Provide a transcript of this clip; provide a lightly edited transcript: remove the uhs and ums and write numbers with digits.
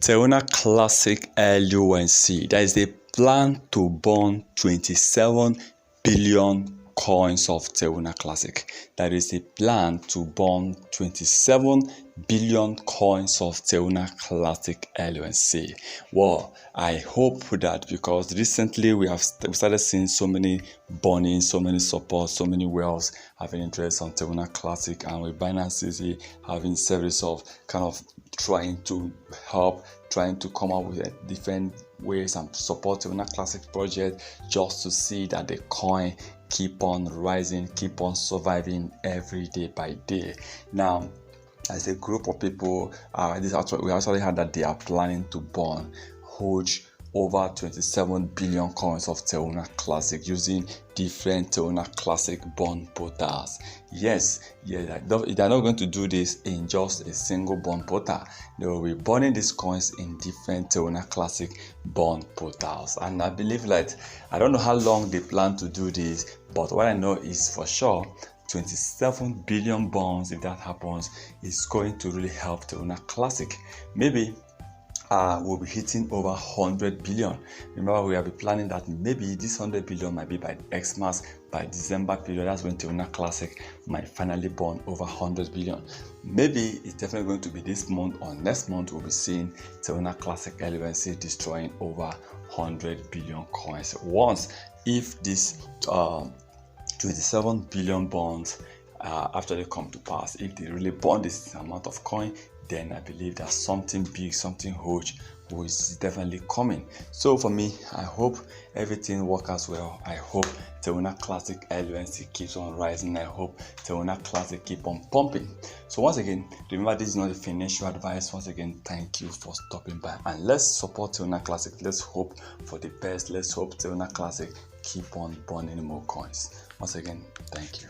Terra Classic LUNC. There is a plan to burn 27 billion coins of Terra Classic. There is a plan to burn 27 billion coins of Terra Classic LUNC. Well, I hope that, because recently we started seeing so many burning, so many supports, so many whales having interest on Terra Classic, and with Binance having series of kind of trying to come up with different ways and support Terra Classic project, just to see that the coin keep on rising, keep on surviving every day by day. Now, as a group of people, we actually heard that they are planning to burn huge over 27 billion coins of Terra Classic using different Terra Classic bond portals. Yes, they're not going to do this in just a single bond portal. They will be burning these coins in different Terra Classic bond portals. And I believe that, I don't know how long they plan to do this, but what I know is for sure 27 billion bonds, if that happens, is going to really help Terra Classic. Maybe we'll be hitting over 100 billion. Remember, we have been planning that maybe this 100 billion might be by Xmas, by December period. That's when Terra Classic might finally burn over 100 billion. Maybe it's definitely going to be this month or next month. We'll be seeing Terra Classic LUNC destroying over 100 billion coins once, if this 27 billion bonds, after they come to pass, if they really burn this amount of coin, then I believe that something big, something huge is definitely coming. So for me, I hope everything works out well. I hope Terra Classic LUNC keeps on rising. I hope Terra Classic keep on pumping. So once again, remember, this is not a financial advice. Once again, thank you for stopping by, and let's support Terra Classic. Let's hope for the best. Let's hope Terra Classic keep on burning more coins. Once again, thank you.